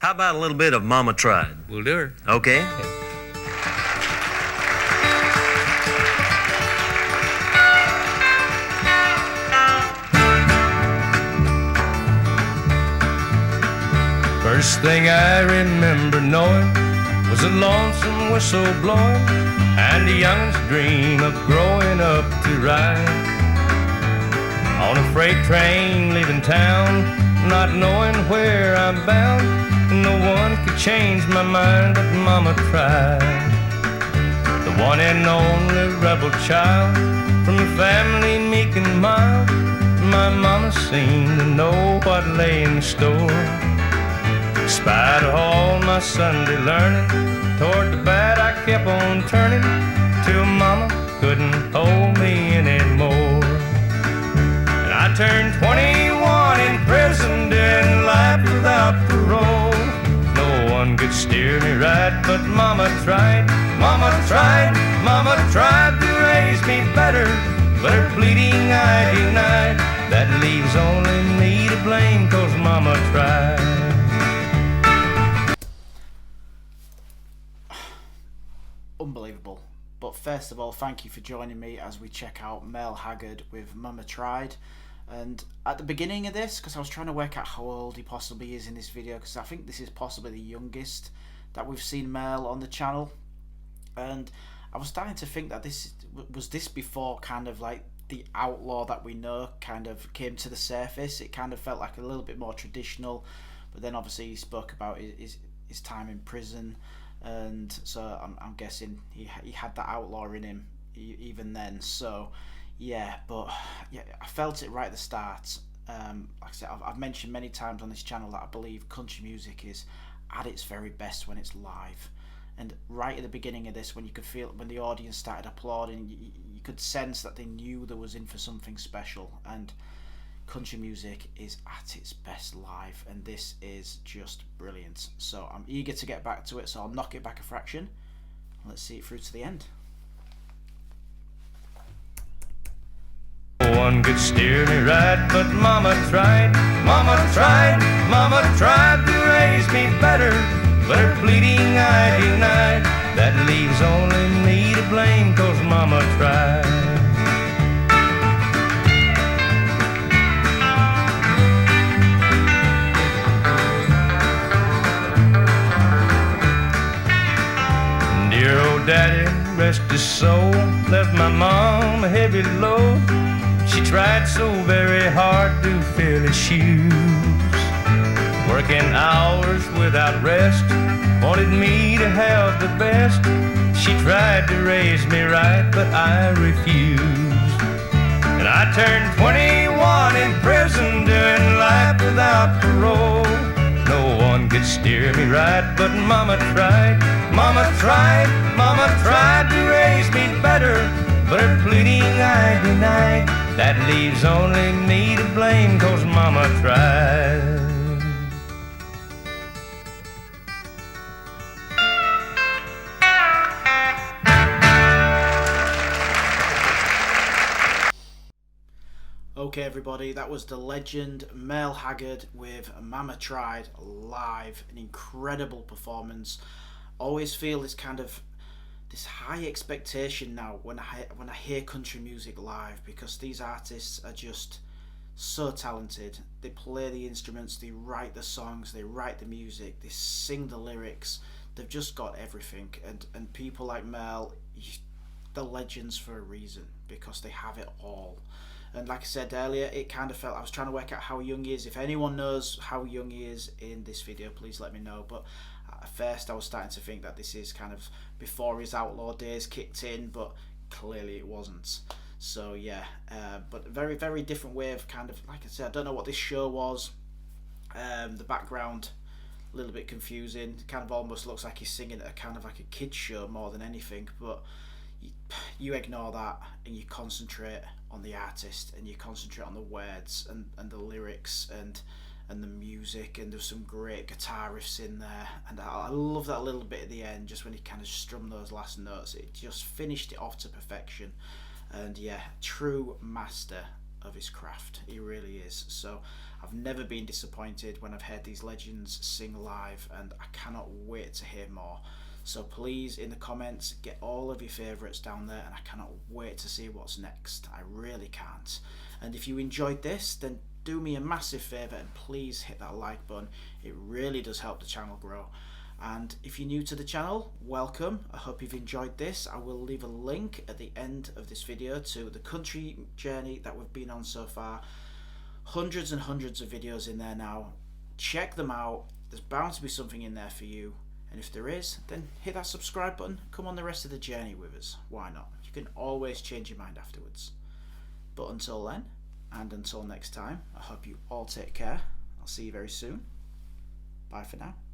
How about a little bit of Mama Tried? We'll do her. Okay. First thing I remember knowing was a lonesome whistle blowing and a young's dream of growing up to ride on a freight train leaving town, not knowing where I'm bound. No one could change my mind, but Mama tried. The one and only rebel child from a family meek and mild, my mama seemed to know what lay in store. In spite of all my Sunday learning, toward the bad I kept on turning, till Mama couldn't hold me anymore. And I turned 21 in prison, doing life without parole. No one could steer me right, but Mama tried. Mama tried, Mama tried to raise me better, but her pleading I denied. That leaves only me to blame, 'cause Mama tried. Unbelievable. But first of all, thank you for joining me as we check out MERLE HAGGARD with Mama Tried. And at the beginning of this, because I was trying to work out how old he possibly is in this video, because I think this is possibly the youngest that we've seen MERLE on the channel, and I was starting to think that this was before kind of like the outlaw that we know kind of came to the surface. It kind of felt like a little bit more traditional, but then obviously he spoke about his time in prison, and so I'm guessing he had that outlaw in him even then. So yeah, but yeah, I felt it right at the start. Like I said, I've mentioned many times on this channel that I believe country music is at its very best when it's live. And right at the beginning of this, when you could feel, when the audience started applauding, you could sense that they knew there was in for something special. And country music is at its best live, and this is just brilliant. So I'm eager to get back to it, so I'll knock it back a fraction. Let's see it through to the end. No one could steer me right, but Mama tried. Mama tried, Mama tried to raise me better, but her pleading I denied. That leaves only me to blame, 'cause Mama tried. Dear old Daddy, rest his soul, left my mom a heavy load. She tried so very hard to fill his shoes, working hours without rest, wanted me to have the best. She tried to raise me right, but I refused. And I turned 21 in prison, doing life without parole. No one could steer me right, but Mama tried. Mama tried, Mama tried to raise me better, but her pleading I denied. That leaves only me to blame, 'cause Mama tried. Okay everybody, that was the legend MERLE HAGGARD with Mama Tried live. An incredible performance. Always feel this kind of this high expectation now when I hear country music live, because these artists are just so talented. They play the instruments, they write the songs, they write the music, they sing the lyrics. They've just got everything, and people like MERLE, they're legends for a reason, because they have it all. And like I said earlier, it kind of felt, I was trying to work out how young he is. If anyone knows how young he is in this video, please let me know. But at first I was starting to think that this is kind of before his outlaw days kicked in, but clearly it wasn't. So yeah, but very, very different way of kind of, like I said, I don't know what this show was. The background, a little bit confusing. It kind of almost looks like he's singing at a kind of like a kid's show more than anything. But you ignore that and you concentrate on the artist, and you concentrate on the words and the lyrics and the music, and there's some great guitar riffs in there, and I love that little bit at the end, just when he kind of strummed those last notes. It just finished it off to perfection. And yeah, true master of his craft. He really is. So I've never been disappointed when I've heard these legends sing live, and I cannot wait to hear more. So please, in the comments, get all of your favourites down there, and I cannot wait to see what's next. I really can't. And if you enjoyed this, then do me a massive favour and please hit that like button. It really does help the channel grow. And if you're new to the channel, welcome. I hope you've enjoyed this. I will leave a link at the end of this video to the country journey that we've been on so far. Hundreds and hundreds of videos in there now. Check them out. There's bound to be something in there for you. And if there is, then hit that subscribe button. Come on the rest of the journey with us. Why not? You can always change your mind afterwards. But until then, and until next time, I hope you all take care. I'll see you very soon. Bye for now.